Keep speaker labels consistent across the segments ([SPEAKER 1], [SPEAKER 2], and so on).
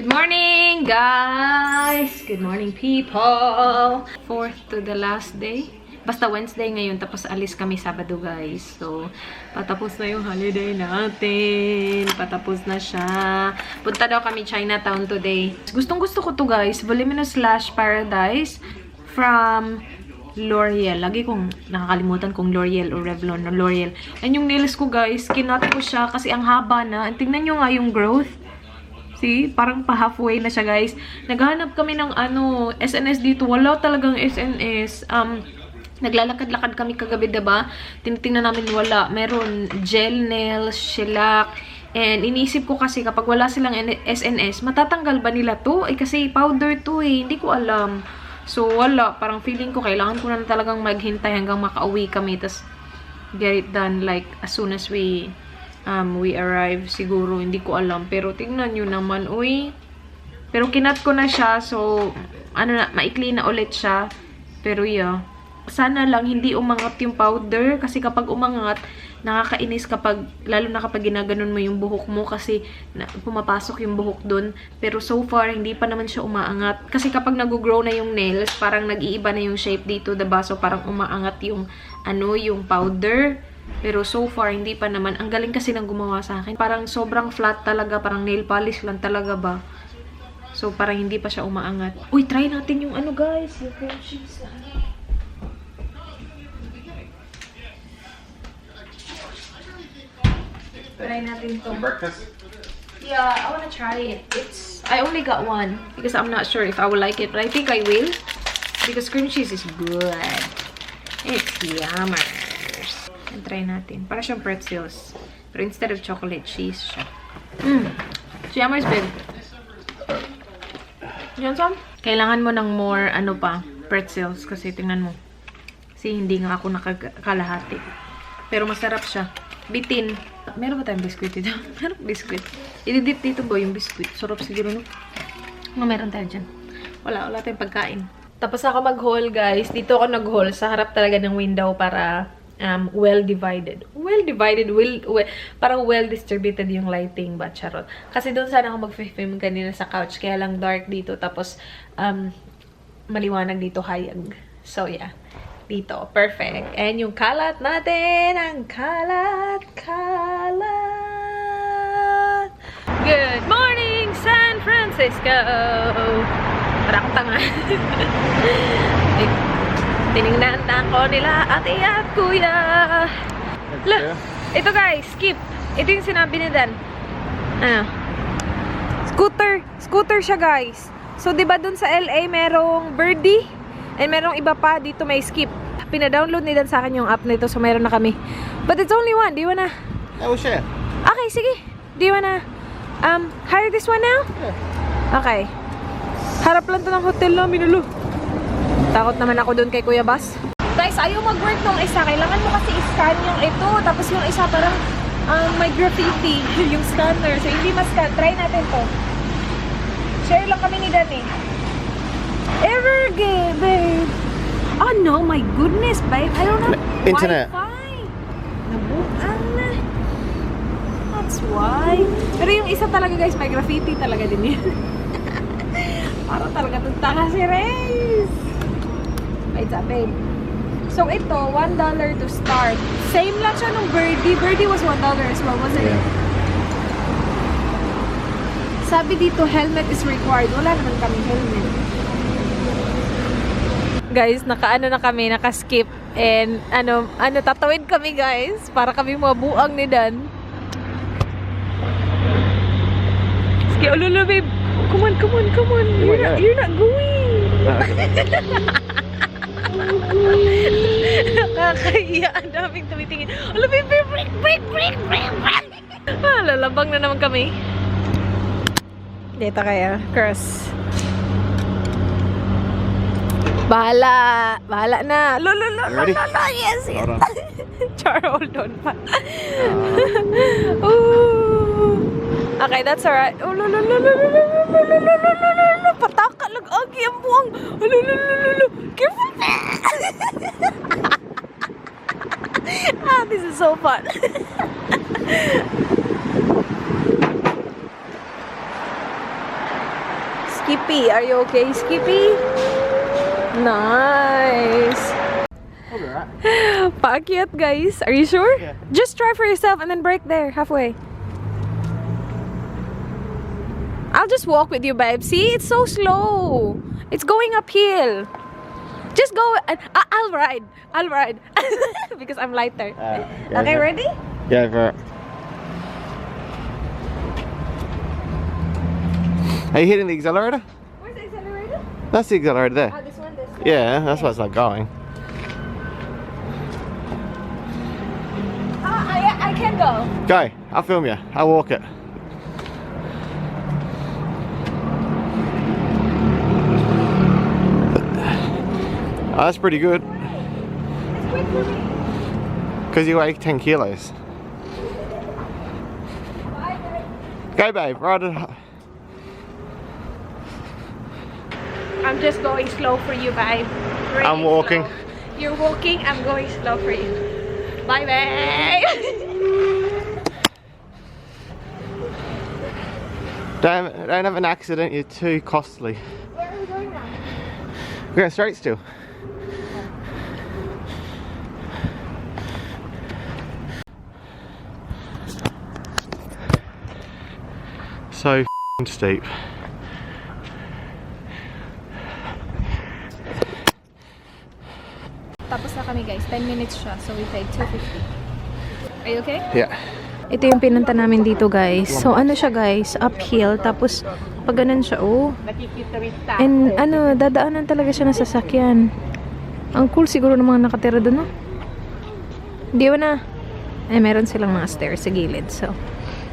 [SPEAKER 1] Good morning, guys! Good morning, people! 4th to the last day. Basta Wednesday ngayon, tapos alis kami Sabado, guys. So, patapos na yung holiday natin. Patapos na siya. Punta daw kami Chinatown today. Gustong-gusto ko to, guys. Voluminous Lash Paradise from L'Oreal. Lagi kong nakakalimutan kung L'Oreal o Revlon. L'Oreal. And yung nails ko, guys, kinat ko siya kasi ang haba na. Tingnan nyo nga yung growth. See? Parang pa-halfway na siya, guys. Naghahanap kami ng SNS dito. Wala talagang SNS. Naglalakad-lakad kami kagabi, diba? Tinitingnan namin wala. Meron gel nails, shellac. And inisip ko kasi kapag wala silang SNS, matatanggal ba nila to? Kasi powder to eh. Hindi ko alam. So, wala. Parang feeling ko kailangan ko na talagang maghintay hanggang makauwi kami. Tapos, get it done like as soon as we arrive, siguro, hindi ko alam. Pero, tingnan nyo naman, uy. Pero, kinat ko na siya. So, maikli na ulit siya. Pero, yeah. Sana lang, hindi umangat yung powder. Kasi kapag umangat, nakakainis kapag, lalo na kapag ginaganon mo yung buhok mo. Kasi, pumapasok yung buhok dun. Pero, so far, hindi pa naman siya umaangat. Kasi kapag nag-grow na yung nails, parang nag-iiba na yung shape dito, diba? So, parang umaangat yung, yung powder. Pero so far, hindi pa naman. Ang galing kasi nang gumawa sa akin. Parang sobrang flat talaga. Parang nail polish lang talaga ba. So, parang hindi pa siya umaangat. Uy, try natin yung guys. Yung cream cheese. Try natin to.
[SPEAKER 2] Breakfast?
[SPEAKER 1] Yeah, I wanna try it. I only got one. Because I'm not sure if I will like it. But I think I will. Because cream cheese is good. It's yummer. And try natin. Para siyang pretzels. Pero instead of chocolate, cheese siya. Yummer's big. Johnson? Kailangan mo ng more, pretzels. Kasi tingnan mo. Kasi hindi nga ako nakakalahati. Pero masarap siya. Bitin. Meron ba tayong biskuit dito? Meron biskuit. I-dip dito ba yung biskuit? Sarap siguro, no? Meron tayo dyan. Wala tayong pagkain. Tapos ako mag-haul, guys. Dito ako nag-haul. Sa harap talaga ng window para well-divided. Well-divided, parang well-distributed yung lighting ba, charot. Kasi doon sana ako mag-film kanina sa couch, kaya lang dark dito, tapos maliwanag dito, hayag. So, yeah. Dito, perfect. And yung kalat natin, ang kalat. Good morning, San Francisco! Para akong tanga. Tinignan ko nila ate at kuya. Look, ito guys, skip. Ito yung sinabi ni Dan. Scooter siya guys. So, diba dun sa LA merong birdie? And merong iba pa, dito may skip. Pina-download ni Dan sa akin yung app nito, so meron na kami. But it's only one, di ba na?
[SPEAKER 2] Yeah, we'll share.
[SPEAKER 1] Okay, sige. Di ba na? Hire this one now?
[SPEAKER 2] Yeah.
[SPEAKER 1] Okay. Harap lang to ng hotel namin, ulo. Takot naman ako doon kay Kuya Bas. Guys, ayaw mag-work nung isa. Kailangan mo kasi i-scan yung ito. Tapos yung isa parang may graffiti yung scanner. So, hindi mas-scan. Try natin to. Share lang kami ni Dan eh. Evergay, babe. Oh no, my goodness, babe. I don't have
[SPEAKER 2] Internet.
[SPEAKER 1] Wi-Fi. Nabuang na. That's why. Pero yung isa talaga, guys, may graffiti talaga din yun. Parang talaga tugtanga si Reyes. Wait up, babe. So, ito, $1 to start. Same lang siya nung Birdie. Birdie was $1 as well, wasn't it? Sabi dito, helmet is required. Wala naman kami helmet. Guys, naka-ano na kami, naka-skip. And, tatawid kami, guys. Para kami mabuang ni Dan. Sige, ululu, babe. Come on. You're not going. Nakakahiya. Ang daming tumitingin. Alam mo, break! Lalabang na naman kami. Dito kaya. Cross. Bahala na. Lolo. Yes. Char, hold on pa. Okay, that's alright. Oh, pataka lang agi ang buwang. Careful. This is so fun. Skippy. Are you okay, Skippy? Nice. Paakyat, guys. Are you sure?
[SPEAKER 2] Yeah.
[SPEAKER 1] Just try for yourself and then break there, halfway. I'll just walk with you, babe. See, it's so slow. It's going uphill. Just go. I'll ride. I'll ride. Because I'm lighter. Okay, ready?
[SPEAKER 2] Yeah, for it. Are you hitting the accelerator?
[SPEAKER 1] Where's the accelerator?
[SPEAKER 2] That's the accelerator there.
[SPEAKER 1] Oh, this one, this one.
[SPEAKER 2] Yeah, that's why it's not going.
[SPEAKER 1] I can go.
[SPEAKER 2] Go. I'll film you. I'll walk it. Oh, that's pretty good.
[SPEAKER 1] It's quick for me.
[SPEAKER 2] Because you weigh 10 kilos.
[SPEAKER 1] Bye, babe.
[SPEAKER 2] Go, babe. Ride it.
[SPEAKER 1] I'm just going slow for you, babe. Really
[SPEAKER 2] I'm walking.
[SPEAKER 1] slow. You're walking, I'm going slow for you. Bye, babe.
[SPEAKER 2] Don't have an accident. You're too costly.
[SPEAKER 1] Where are we going now?
[SPEAKER 2] We're going straight still. So steep.
[SPEAKER 1] Tapos na kami, guys. 10 minutes siya, so we paid $250. Are you okay?
[SPEAKER 2] Yeah.
[SPEAKER 1] Ito yung pinunta namin dito, guys. So ano siya, guys? Uphill. Tapos pag ganun siya, oh. And ano, dadaanan talaga siya ng sasakyan. Ang cool siguro ng mga nakatira doon, no? Hindi ba na? Eh, meron silang mga stairs sa gilid. So,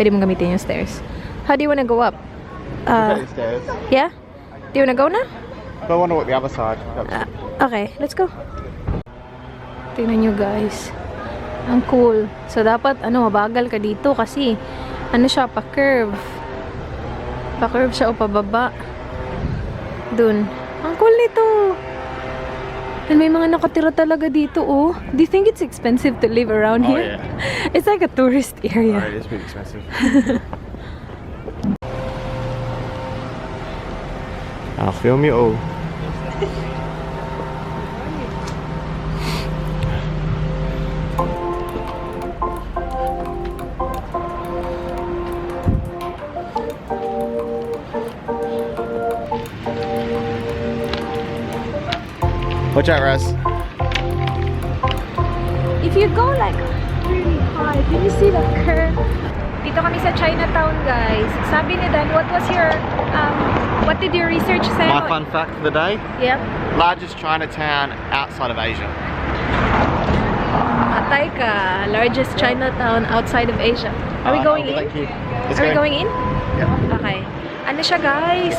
[SPEAKER 1] pwede mong gamitin yung stairs. How do you wanna go up?
[SPEAKER 2] Stairs.
[SPEAKER 1] Yeah? Do you wanna go na?
[SPEAKER 2] But I want to walk the other side.
[SPEAKER 1] Okay, let's go. Tingnan nyo, guys. Ang cool. So, dapat, mabagal ka dito kasi, siya, pa-curve. Pa-curve siya o pababa. Dun. Ang cool nito. And may mga nakatira talaga dito, oh. Do you think it's expensive to live around here?
[SPEAKER 2] Yeah.
[SPEAKER 1] It's like a tourist area.
[SPEAKER 2] Alright, it's pretty expensive. I'll film you all. Watch out, Russ.
[SPEAKER 1] If you go like really high, can you see the curve? Dito kami sa Chinatown, guys. Sabi ni Dan, what did your research say?
[SPEAKER 2] My fun fact for the day:
[SPEAKER 1] Yep.
[SPEAKER 2] largest Chinatown outside of Asia.
[SPEAKER 1] Atay ka, largest Chinatown outside of Asia. Are we going in?
[SPEAKER 2] Thank you. Let's
[SPEAKER 1] Are we
[SPEAKER 2] go.
[SPEAKER 1] going in?
[SPEAKER 2] Yeah.
[SPEAKER 1] Okay. Ano siya, guys?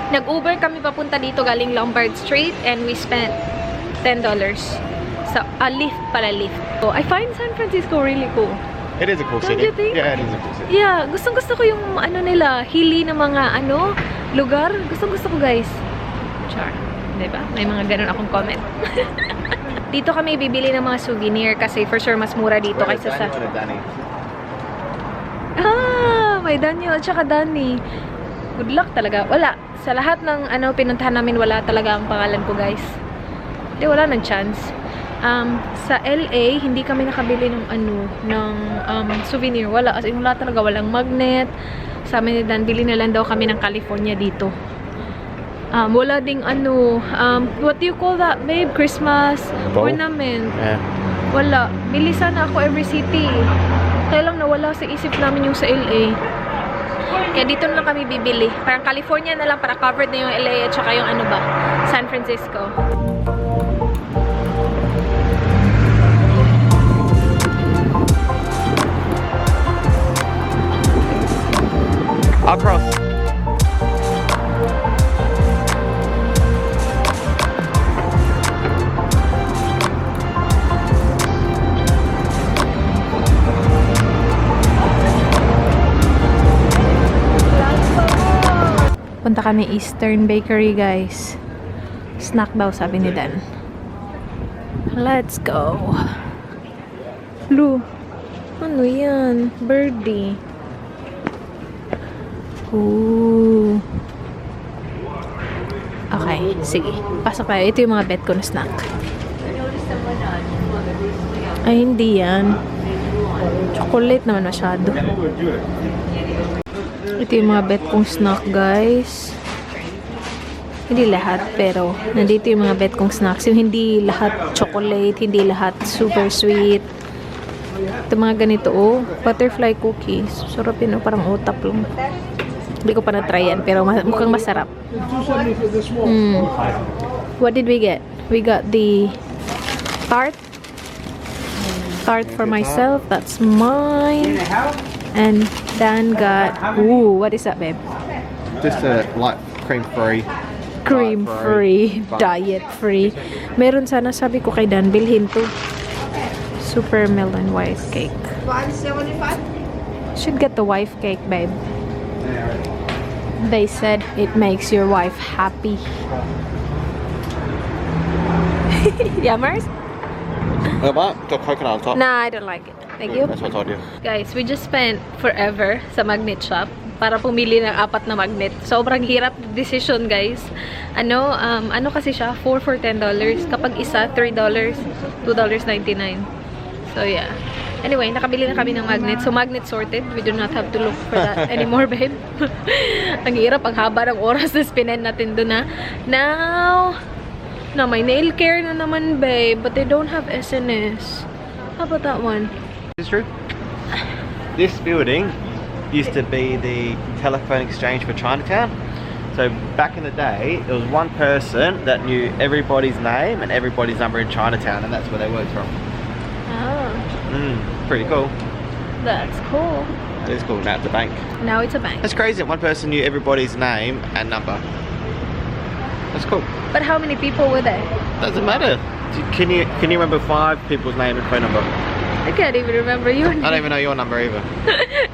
[SPEAKER 1] Nag-Uber kami papunta dito galing Lombard Street and we spent $10. So, lift pala, lift. So, I find San Francisco really cool.
[SPEAKER 2] It is a cool
[SPEAKER 1] Don't
[SPEAKER 2] city.
[SPEAKER 1] you think?
[SPEAKER 2] Yeah, it is a cool city.
[SPEAKER 1] Yeah, gustong-gusto ko yung nila, hili ng mga lugar. Gustong-gusto ko, guys. Char. Diba? May mga ganun akong comment. Dito kami bibili ng mga souvenir kasi for sure mas mura dito kaysa sa... May Daniel at saka Danny. Good luck talaga. Wala. Sa lahat ng pinuntahan namin, wala talaga ang pangalan ko, guys. Hindi, wala ng chance. Sa LA, hindi kami nakabili ng souvenir. Wala. As in, wala talaga. Walang magnet. Sa amin ni Dan, bili na lang daw kami ng California dito. Wala ding what do you call that, babe? Christmas ornament.
[SPEAKER 2] Yeah.
[SPEAKER 1] Wala. Bili sana ako every city. Kaya lang nawala sa isip namin yung sa LA. Kaya dito na lang kami bibili. Parang California na lang para covered na yung LA at saka yung San Francisco.
[SPEAKER 2] Across.
[SPEAKER 1] Punta kami Eastern Bakery, guys. Snack daw, sabi ni Dan. Let's go. Blue. Ano yan? Birdie. Ooh. Okay, sige. Pasok tayo. Ito yung mga bet ko na snack. Ay, hindi yan. Chocolate naman masyado. Ito yung mga bet kong snack, guys. Hindi lahat, pero nandito yung mga bet kong snacks. Yung hindi lahat chocolate, hindi lahat super sweet. Ito mga ganito, oh. Butterfly cookies. Sarap yun, oh. Parang utap lang. Hindi ko pa na-try yan, pero mukhang masarap. What did we get? We got the tart. Tart for myself. That's mine. And Dan got... Ooh, what is that, babe?
[SPEAKER 2] Just a light cream-free.
[SPEAKER 1] Cream-free, diet-free. Meron sana, sabi ko kay Dan, bilhin to. Super melon wife cake.
[SPEAKER 3] $5.75.
[SPEAKER 1] Should get the wife cake, babe. They said it makes your wife happy. Yeah, Mars?
[SPEAKER 2] What? Got coconut on top.
[SPEAKER 1] Nah, I don't like it. Thank you.
[SPEAKER 2] That's what I told you.
[SPEAKER 1] Guys, we just spent forever sa magnet shop para pumili ng 4 na magnet. Sobrang hirap decision, guys. Ano kasi siya? 4 for $10. Kapag isa, $3, $2.99. So, yeah. Anyway, nakabili na kami ng magnet. So, magnet sorted. We do not have to look for that anymore, babe. Ang hirap, ang haba ng oras na spinen natin doon, na. Now, may nail care na naman, babe. But they don't have SNS. How about that one?
[SPEAKER 2] Is this true? This building used to be the telephone exchange for Chinatown. So back in the day, there was one person that knew everybody's name and everybody's number in Chinatown, and that's where they worked from.
[SPEAKER 1] Oh,
[SPEAKER 2] Pretty cool.
[SPEAKER 1] that's cool.
[SPEAKER 2] It is cool. Now it's a bank.
[SPEAKER 1] Now it's a bank.
[SPEAKER 2] That's crazy that one person knew everybody's name and number. That's cool.
[SPEAKER 1] But how many people were there?
[SPEAKER 2] Doesn't matter. Can you remember 5 people's name and phone number?
[SPEAKER 1] I can't even remember your name.
[SPEAKER 2] I don't even know your number either.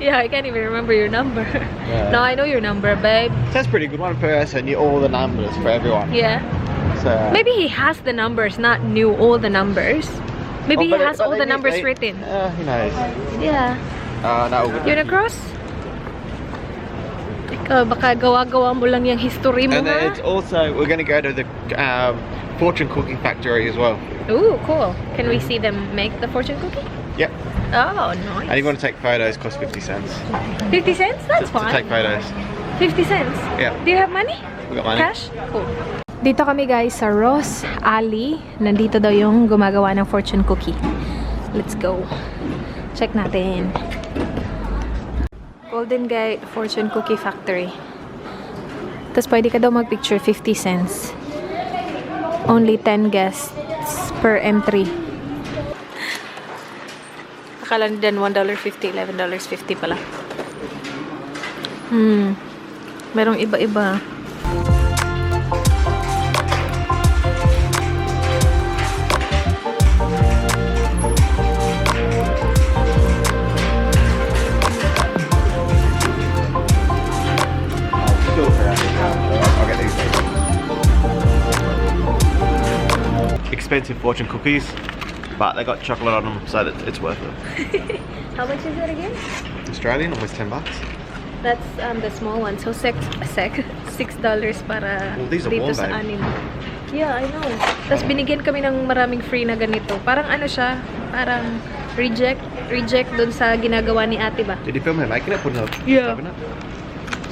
[SPEAKER 1] Yeah, I can't even remember your number.
[SPEAKER 2] Yeah.
[SPEAKER 1] No, I know your number, babe.
[SPEAKER 2] That's pretty good. One person knew all the numbers for everyone.
[SPEAKER 1] Yeah.
[SPEAKER 2] So
[SPEAKER 1] Maybe he has the numbers, not knew all the numbers. Maybe he has all the numbers written.
[SPEAKER 2] Who knows?
[SPEAKER 1] Yeah.
[SPEAKER 2] No.
[SPEAKER 1] You wanna cross? Ikaw, baka gawa-gawa mo lang yung history mo,
[SPEAKER 2] And then
[SPEAKER 1] ha?
[SPEAKER 2] it's also, we're going to go to the fortune cooking factory as well.
[SPEAKER 1] Ooh, cool. Can we see them make the fortune cookie?
[SPEAKER 2] Yep.
[SPEAKER 1] Oh,
[SPEAKER 2] And if
[SPEAKER 1] nice.
[SPEAKER 2] you want to take photos, cost 50 cents.
[SPEAKER 1] 50 cents? That's
[SPEAKER 2] to take
[SPEAKER 1] fine.
[SPEAKER 2] photos.
[SPEAKER 1] 50 cents?
[SPEAKER 2] Yeah.
[SPEAKER 1] Do you have money?
[SPEAKER 2] We got money.
[SPEAKER 1] Cash? Cool. Dito kami, guys, sa Ross Alley. Nandito daw yung gumagawa ng fortune cookie. Let's go. Check natin. Golden Gate Fortune Cookie Factory. Tapos pwede ka daw mag-picture, 50 cents. Only 10 guests per entry. Akala ni Dan $1.50, $11.50 pala. Merong iba-iba.
[SPEAKER 2] I'll get these. Expensive fortune cookies, but they got chocolate on them, so that it's worth it.
[SPEAKER 1] How much is it again?
[SPEAKER 2] Australian, almost $10.
[SPEAKER 1] That's the small one. So $6 para
[SPEAKER 2] Well, these are
[SPEAKER 1] dito
[SPEAKER 2] warm,
[SPEAKER 1] sa
[SPEAKER 2] babe.
[SPEAKER 1] 6. Yeah, I know. Tapos binigyan kami ng maraming free na ganito. Parang ano siya, parang reject dun sa ginagawa ni ate ba?
[SPEAKER 2] Did you film her making it? Putting it
[SPEAKER 1] Yeah.
[SPEAKER 2] open it?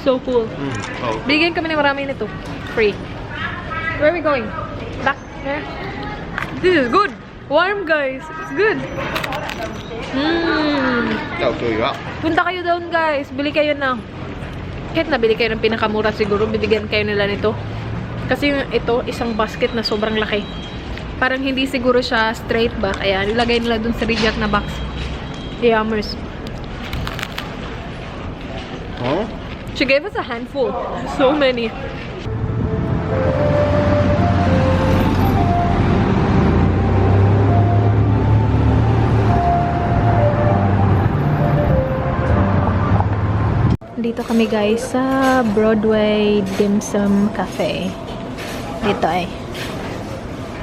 [SPEAKER 1] So cool.
[SPEAKER 2] Oh.
[SPEAKER 1] Binigyan kami ng marami nito. Free. Where are we going? Back there? This is good. Warm, guys. It's good.
[SPEAKER 2] That'll fill you up.
[SPEAKER 1] Punta kayo down, guys. Bili kayo na. Kahit nabili kayo ng pinakamura siguro, bibigyan kayo nila nito. Kasi ito, isang basket na sobrang laki. Parang hindi siguro siya straight ba. Kaya nilagay nila dun sa reject na box. Yummers.
[SPEAKER 2] Huh?
[SPEAKER 1] She gave us a handful. So many. Dito kami, guys, sa Broadway Dim Sum Cafe. Dito ay.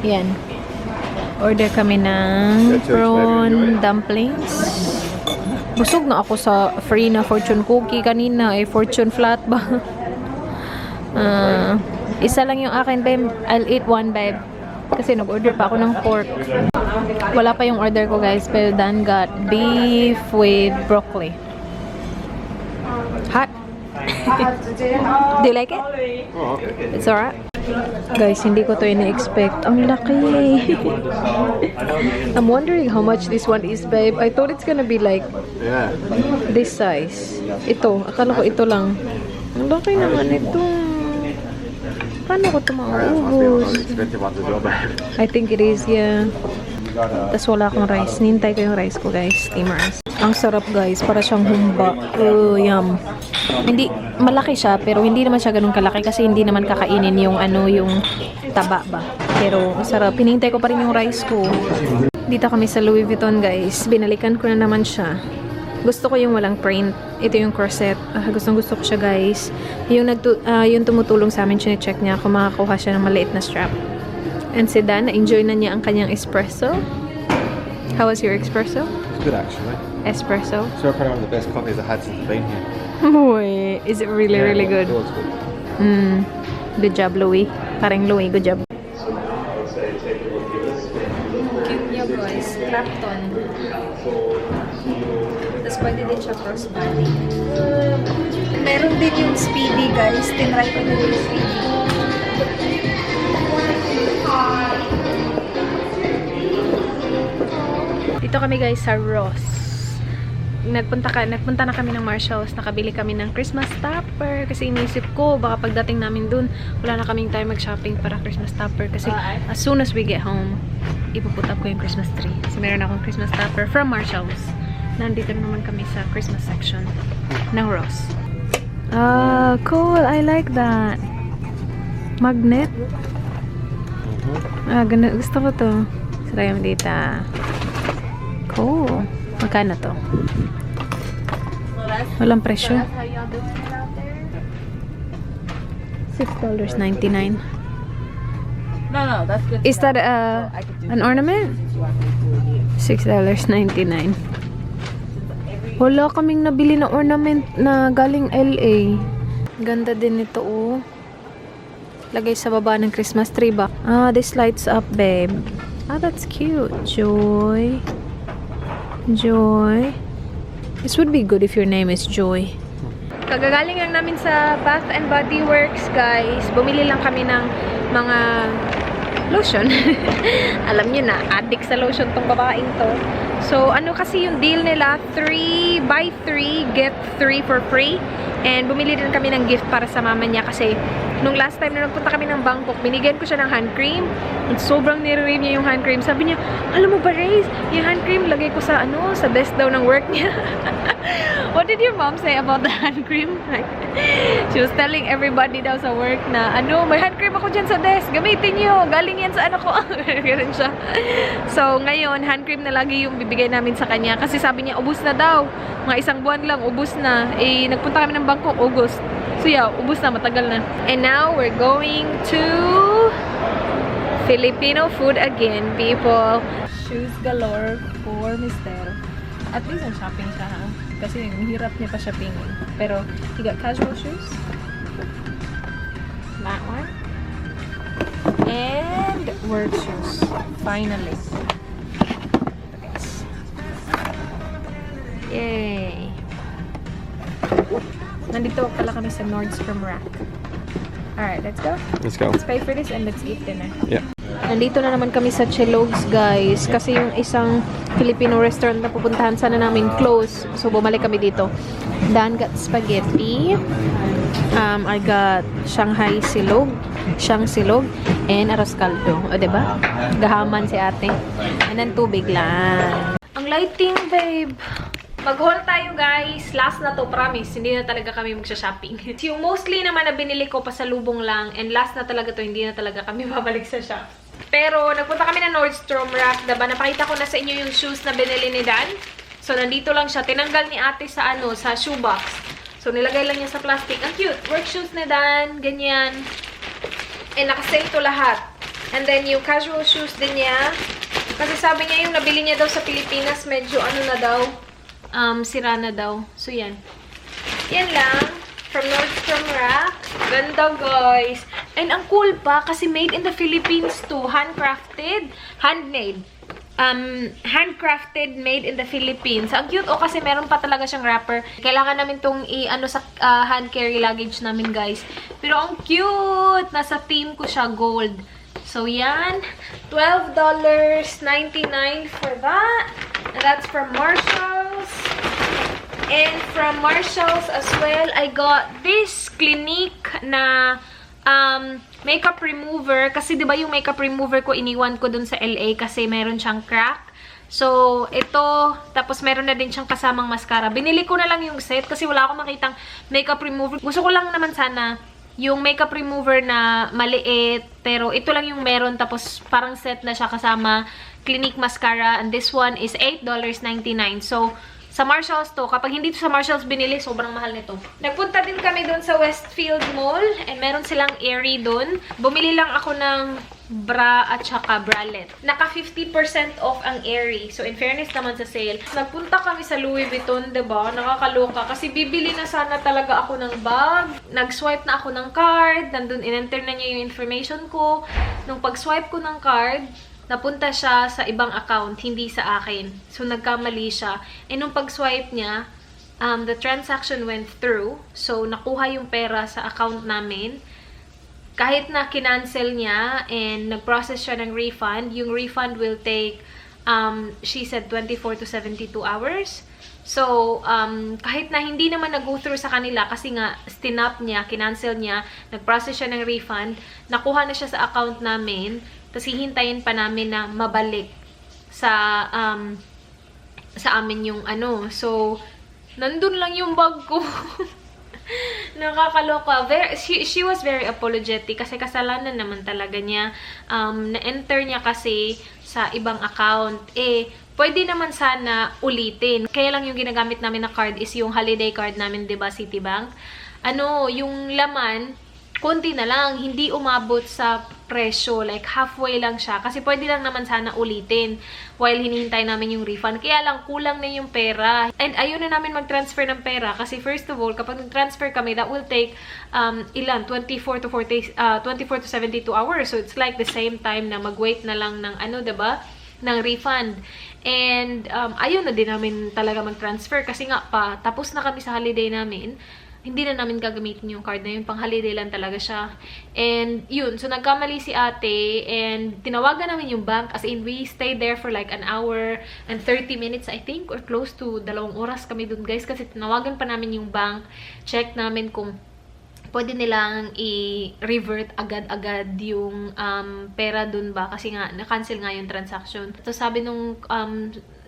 [SPEAKER 1] Yan. Order kami ng prawn dumplings. Busog na ako sa free na fortune cookie kanina. Fortune flat ba? Isa lang yung akin, babe. I'll eat one, babe. Kasi nag-order pa ako ng pork. Wala pa yung order ko, guys. Pero Dan got beef with broccoli. Hot? Do you like it?
[SPEAKER 2] Oh, okay.
[SPEAKER 1] It's alright. Guys, hindi ko to ini-expect. Ang laki. I'm wondering how much this one is, babe. I thought it's gonna be like
[SPEAKER 2] Yeah.
[SPEAKER 1] this size. Ito. Akala ko ito lang. Ang laki naman ito. Paano ko ito mauubos?
[SPEAKER 2] Expensive ones as well, babe.
[SPEAKER 1] I think it is, yeah. Tapos wala akong rice. Nintay ko yung rice ko, guys. Steamer rice. Ang sarap, guys. Para siyang humba. Yum. Hindi, malaki siya, pero hindi naman siya ganun kalaki kasi hindi naman kakainin yung ano, yung taba ba. Pero ang sarap. Pinintay ko pa rin yung rice ko. Dito kami sa Louis Vuitton, guys. Binalikan ko na naman siya. Gusto ko yung walang print. Ito yung corset. Gustong-gusto ko siya, guys. Yung tumutulong sa amin, check niya kung makakuha siya ng maliit na strap. And si Dan, na-enjoy na niya ang kanyang espresso. How was your espresso?
[SPEAKER 2] It's good, actually.
[SPEAKER 1] Espresso?
[SPEAKER 2] So probably one of the best coffees I've had since I've been here.
[SPEAKER 1] Wait, is it really, really good?
[SPEAKER 2] It was good.
[SPEAKER 1] Good job, Louie. Parang Louie, good job. Cute niya, guys. Clapton. Tapos pwede din siya crossbody. Meron din yung Speedy, guys. Tinry ko din yung Speedy. Dito kami, guys, sa Ross. Nagpunta na kami ng Marshalls, nakabili kami ng Christmas topper kasi inisip ko baka pagdating namin dun wala na kaming time mag-shopping para Christmas topper kasi as soon as we get home ipuput up ko yung Christmas tree. So meron akong Christmas topper from Marshalls. Nandito naman kami sa Christmas section ng Ross. Cool. I like that. Magnet. Gusto ko to. Saraya mo dito. Cool. Magkano to? Walang presyo. $6.99.
[SPEAKER 3] No, that's good.
[SPEAKER 1] Is that an ornament? $6.99. Wala kaming nabili na ornament na galing LA. Ganda din ito, oh. Lagay sa baba ng Christmas tree ba? This lights up, babe. That's cute. Joy. Joy. This would be good if your name is Joy. Kagagaling lang namin sa Bath and Body Works, guys. Bumili lang kami ng mga lotion. Alam niyo na, addict sa lotion tong babaeng to. So, ano kasi yung deal nila? 3 buy 3, get 3 for free. And bumili din kami ng gift para sa mama niya kasi nung last time na nagpunta kami ng Bangkok, binigyan ko siya ng hand cream. At sobrang nire-rave niya yung hand cream. Sabi niya, alam mo ba, Reyes, yung hand cream lagay ko sa sa desk daw ng work niya. What did your mom say about the hand cream? Like, she was telling everybody daw sa work na, may hand cream ako dyan sa desk. Gamitin niyo. Galing yan sa ko. Ganun siya. So, ngayon, hand cream na lagi yung bibigay namin sa kanya. Kasi sabi niya, ubus na daw. Mga 1 buwan lang, ubus na. Nagpunta kami ng Bangkok, August. So yeah, ubus na, matagal na. And now, we're going to Filipino food again, people. Shoes galore for Mr. At least ang shopping siya, ha? Kasi hirap niya pa shoppingin. Pero, he got casual shoes. That one. And work shoes. Finally. Yay! Nandito pala kami sa Nordstrom Rack. Alright, let's go.
[SPEAKER 2] Let's go.
[SPEAKER 1] Let's pay for this and let's eat dinner.
[SPEAKER 2] Yeah.
[SPEAKER 1] Nandito na naman kami sa Chelogs, guys. Kasi yung isang Filipino restaurant na pupuntahan sana namin close. So, bumalik kami dito. Dan got spaghetti. I got Shanghai silog. Siyang silog. And arroz caldo. O, diba? Gahaman si ate. And then tubig lang. Ang lighting, babe. Mag-haul tayo, guys. Last na to, promise. Hindi na talaga kami magsha-shopping. Yung mostly naman na binili ko pa sa lubong lang. And last na talaga to, hindi na talaga kami babalik sa shop. Pero, nagpunta kami na Nordstrom Rack. Diba? Napakita ko na sa inyo yung shoes na binili ni Dan. So, nandito lang siya. Tinanggal ni ate sa sa shoebox. So, nilagay lang niya sa plastic. Ang cute. Work shoes ni Dan. Ganyan. And nakasale to lahat. And then, yung casual shoes din niya. Kasi sabi niya yung nabili niya daw sa Pilipinas, medyo na daw. Sira na daw. So, yan. Yan lang. From Nordstrom Rack. Ganda, guys. And ang cool pa, kasi made in the Philippines to. Handcrafted. Handmade. Handcrafted, made in the Philippines. Ang cute, kasi meron pa talaga siyang wrapper. Kailangan namin tong i-ano sa hand carry luggage namin, guys. Pero ang cute! Nasa theme ko siya, gold. So, yan. $12.99 for that. And that's from Marshalls. And from Marshalls as well, I got this Clinique na makeup remover. Kasi diba yung makeup remover ko, iniwan ko dun sa LA kasi meron siyang crack. So, ito. Tapos meron na din siyang kasamang mascara. Binili ko na lang yung set kasi wala akong makitang makeup remover. Gusto ko lang naman sana yung makeup remover na maliit. Pero ito lang yung meron. Tapos parang set na siya kasama Clinique mascara. And this one is $8.99. So, sa Marshalls to. Kapag hindi to sa Marshalls binili, sobrang mahal nito. Nagpunta din kami dun sa Westfield Mall. And meron silang Aerie dun. Bumili lang ako ng bra at saka bralette. Naka 50% off ang Aerie. So, in fairness naman sa sale. Nagpunta kami sa Louis Vuitton, diba? Nakakaloka. Kasi bibili na sana talaga ako ng bag. Nag-swipe na ako ng card. Nandun, in-enter na niya yung information ko. Nung pag-swipe ko ng card, napunta siya sa ibang account, hindi sa akin. So, nagkamali siya. And nung pag-swipe niya, the transaction went through. So, nakuha yung pera sa account namin. Kahit na kinancel niya and nag-process siya ng refund, yung refund will take, she said, 24 to 72 hours. So, kahit na hindi naman nag-go through sa kanila kasi nga, stinap niya, kinancel niya, nag-process siya ng refund, nakuha na siya sa account namin, tapos hihintayin pa namin na mabalik sa amin yung ano. So, nandun lang yung bag ko. Nakakaloka. She was very apologetic kasi kasalanan naman talaga niya. Na-enter niya kasi sa ibang account. Pwede naman sana ulitin. Kaya lang yung ginagamit namin na card is yung holiday card namin, diba, Citibank. Yung laman, konti na lang, hindi umabot sa presyo, like halfway lang siya. Kasi pwede lang naman sana ulitin while hinihintay namin yung refund. Kaya lang, kulang na yung pera. And ayun na namin mag-transfer ng pera. Kasi first of all, kapag nag-transfer kami, that will take 24 to 72 hours. So it's like the same time na mag-wait na lang ng diba? Ng refund. And ayun na din namin talaga mag-transfer. Kasi nga tapos na kami sa holiday namin. Hindi na namin gagamitin yung card na yun. Pang holiday lang talaga siya. And yun. So, nagkamali si ate. And tinawagan namin yung bank. As in, we stayed there for like an hour and 30 minutes, I think. Or close to 2 oras kami dun, guys. Kasi tinawagan pa namin yung bank. Check namin kung pwede nilang i-revert agad-agad yung pera dun ba. Kasi nga, na-cancel nga yung transaction. So, sabi nung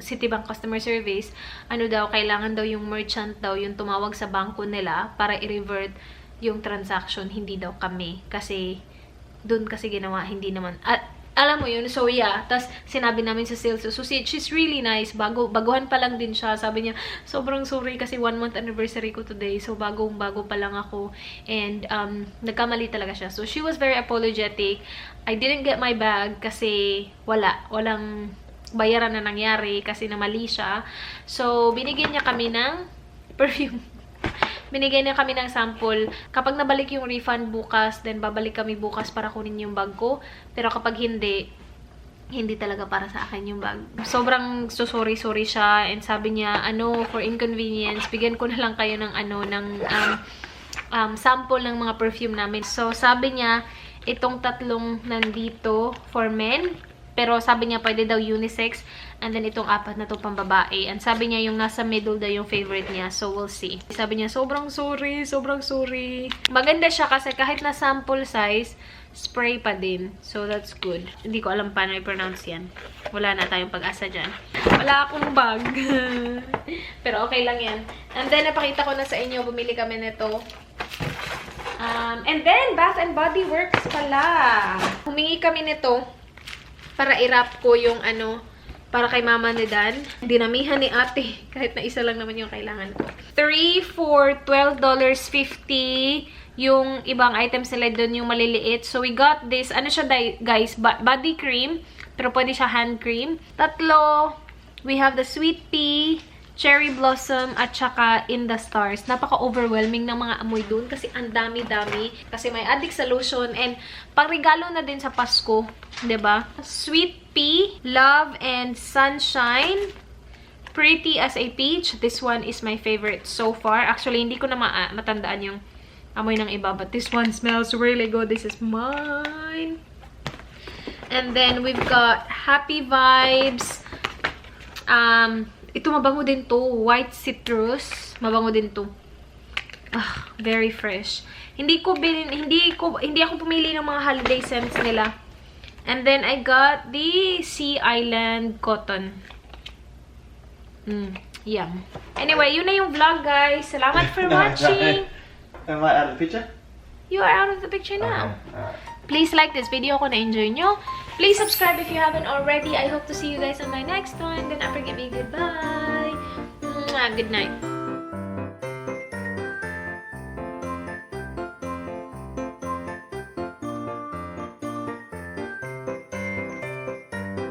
[SPEAKER 1] Citibank customer service, kailangan daw yung merchant daw yung tumawag sa bangko nila para i-revert yung transaction, hindi daw kami. Kasi, dun kasi ginawa, hindi naman. Alam mo yun, so yeah. Tapos, sinabi namin sa sales associate, she's really nice. Baguhan pa lang din siya. Sabi niya, sobrang sorry kasi 1-month anniversary ko today. So, bago pa lang ako. And, nagkamali talaga siya. So, she was very apologetic. I didn't get my bag kasi walang bayaran na nangyari kasi namali siya. So, binigyan niya kami ng perfume. Binigyan niya kami ng sample. Kapag nabalik yung refund bukas, then babalik kami bukas para kunin yung bag ko. Pero kapag hindi talaga para sa akin yung bag. Sobrang sorry siya. And sabi niya, for inconvenience, bigyan ko na lang kayo ng sample ng mga perfume namin. So, sabi niya, itong tatlong nandito for men. Pero sabi niya, pwede daw unisex. And then, itong 4 na to pambabae. And sabi niya, yung nasa middle daw yung favorite niya. So, we'll see. Sabi niya, sobrang sorry. Maganda siya kasi kahit na sample size, spray pa din. So, that's good. Hindi ko alam paano i-pronounce yan. Wala na tayong pag-asa dyan. Wala akong bag. Pero okay lang yan. And then, napakita ko na sa inyo, bumili kami nito. And then, Bath and Body Works pala. Humingi kami nito para i-wrap ko yung para kay mama ni Dan. Dinamihan ni ate. Kahit na isa lang naman yung kailangan ko. 3 for $12.50. Yung ibang items nila doon yung maliliit. So, we got this. Ano siya, guys? Body cream. Pero pwede siya hand cream. 3. We have the sweet pea. Cherry Blossom at saka In the Stars. Napaka-overwhelming ng mga amoy dun kasi ang dami-dami. Kasi may Addict Solution and pangregalo na din sa Pasko. 'Di ba? Sweet Pea, Love and Sunshine. Pretty as a Peach. This one is my favorite so far. Actually, hindi ko na matandaan yung amoy ng iba. But this one smells really good. This is mine. And then, we've got Happy Vibes. Ito mabango din to. White Citrus. Mabango din to. Ah, very fresh. Hindi ako pumili ng mga holiday scents nila. And then, I got the Sea Island Cotton. Yum. Anyway, yun na yung vlog, guys. Salamat for watching.
[SPEAKER 2] Am I out of the picture?
[SPEAKER 1] You are out of the picture now.
[SPEAKER 2] Okay, alright.
[SPEAKER 1] Please like this video kung na-enjoy nyo. Please subscribe if you haven't already. I hope to see you guys on my next one. Then, not forget me. Goodbye. Good night.